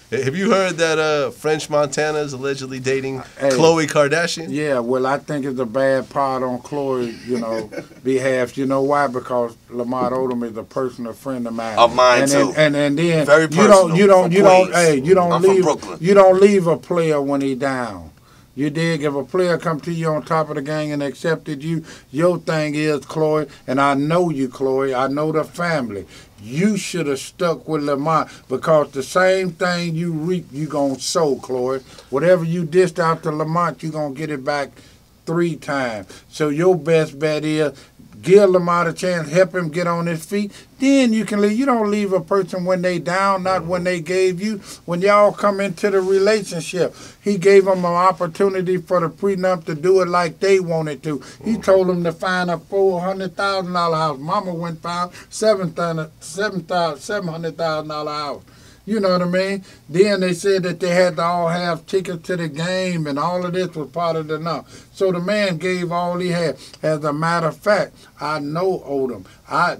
Have you heard that French Montana is allegedly dating Khloe Kardashian? Yeah, well, I think it's a bad part on Khloe, behalf. You know why? Because Lamar Odom is a personal friend of mine. Of mine too. And then very personal. you don't leave a player when he down. You dig? If a player come to you on top of the gang and accepted you, your thing is, Khloe, and I know you, Khloe, I know the family. You should have stuck with Lamar because the same thing you reap, you going to sow, Khloe. Whatever you dished out to Lamar, you going to get it back 3 times. So your best bet is give Lamar a chance, help him get on his feet. Then you can leave. You don't leave a person when they down, not when they gave you. When y'all come into the relationship, he gave them an opportunity for the prenup to do it like they wanted to. He told them to find a $400,000 house. Mama went found $700,000 house. You know what I mean? Then they said that they had to all have tickets to the game and all of this was part of the number. So the man gave all he had. As a matter of fact, I know Odom.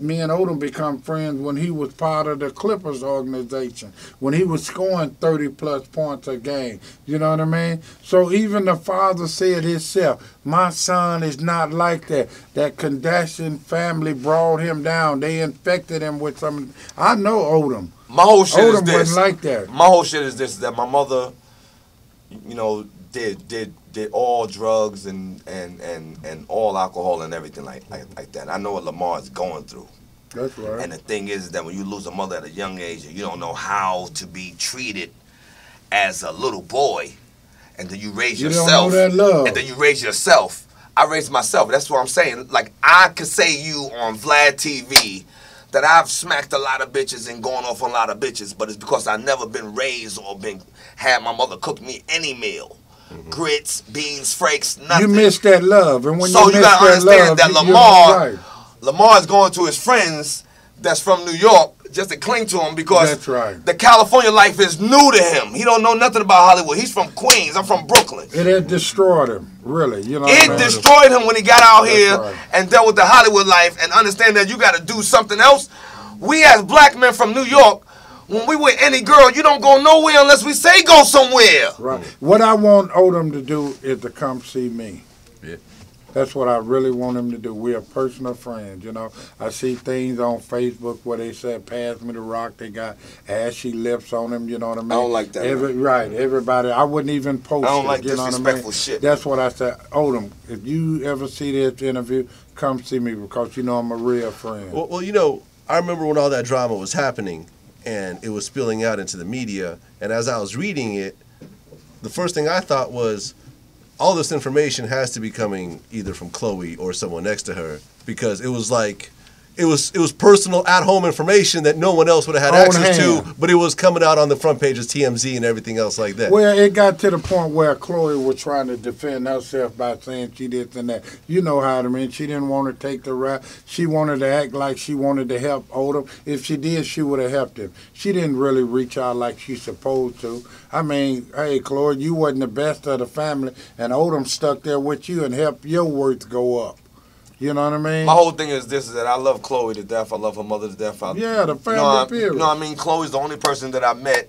Me and Odom become friends when he was part of the Clippers organization, when he was scoring 30-plus points a game. You know what I mean? So even the father said himself, my son is not like that. That Kardashian family brought him down. They infected him with some. I know Odom. My whole shit Odom is this. wasn't like that. My whole shit is this: that my mother, did all drugs and all alcohol and everything like that. I know what Lamar is going through. That's right. And the thing is that when you lose a mother at a young age and you don't know how to be treated as a little boy, and then you raise yourself, don't know that love. and then you raise yourself. I raised myself. That's what I'm saying. Like I could say you on Vlad TV. That I've smacked a lot of bitches and gone off on a lot of bitches, but it's because I've never been raised or had my mother cook me any meal. Grits, beans, flakes, nothing. You miss that love. And when so you gotta understand that Lamar, Lamar is going to his friends that's from New York just to cling to him because that's right. The California life is new to him. He don't know nothing about Hollywood. He's from Queens. I'm from Brooklyn. It had destroyed him, really. It destroyed him when he got out here and dealt with the Hollywood life and understand that you got to do something else. We as black men from New York, when we with any girl, you don't go nowhere unless we say go somewhere. Right. What I want Odom to do is to come see me. Yeah. That's what I really want him to do. We're personal friends, I see things on Facebook where they said, pass me the rock. They got ashy lips on them, you know what I mean? I don't like that. Right, everybody. I wouldn't even post it. I don't like you know disrespectful what I mean? shit. That's what I said. Odom, if you ever see this interview, come see me because I'm a real friend. Well, I remember when all that drama was happening and it was spilling out into the media, and as I was reading it, the first thing I thought was, all this information has to be coming either from Khloe or someone next to her, because it was like it was personal at-home information that no one else would have had access to, but it was coming out on the front pages, TMZ and everything else like that. Well, it got to the point where Khloe was trying to defend herself by saying she did and that. You know how I mean. She didn't want to take the rap. She wanted to act like she wanted to help Odom. If she did, she would have helped him. She didn't really reach out like she's supposed to. I mean, hey, Khloe, you wasn't the best of the family, and Odom stuck there with you and helped your worth go up. You know what I mean? My whole thing is this: is that I love Khloe to death. I love her mother to death. The family period. You know what I mean? Khloe's the only person that I met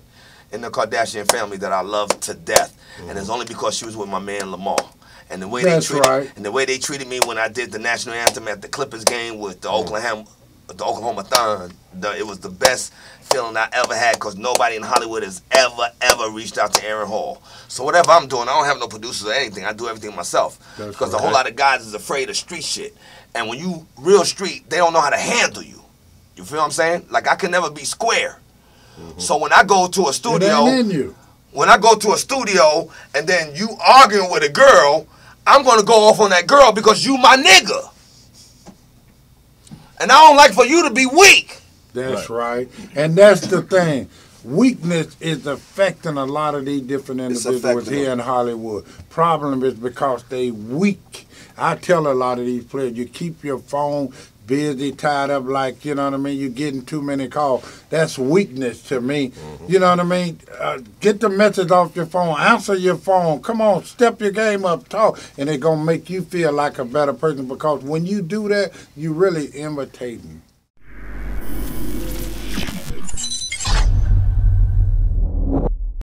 in the Kardashian family that I love to death, and it's only because she was with my man Lamar. And the way they treated me when I did the national anthem at the Clippers game with the Oklahoma Thunder, it was the best feeling I ever had because nobody in Hollywood has ever reached out to Aaron Hall. So whatever I'm doing, I don't have no producers or anything. I do everything myself because a whole lot of guys is afraid of street shit. And when you real street, they don't know how to handle you. You feel what I'm saying? Like I can never be square. So when I go to a studio, when I go to a studio and then you arguing with a girl, I'm gonna go off on that girl because you my nigga. And I don't like for you to be weak. That's right. And that's the thing. Weakness is affecting a lot of these different individuals here in Hollywood. Problem is because they weak. I tell a lot of these players, you keep your phone busy, tied up like, you know what I mean, you're getting too many calls. That's weakness to me. You know what I mean? Get the message off your phone. Answer your phone. Come on, step your game up, talk. And it's going to make you feel like a better person because when you do that, you're really imitating.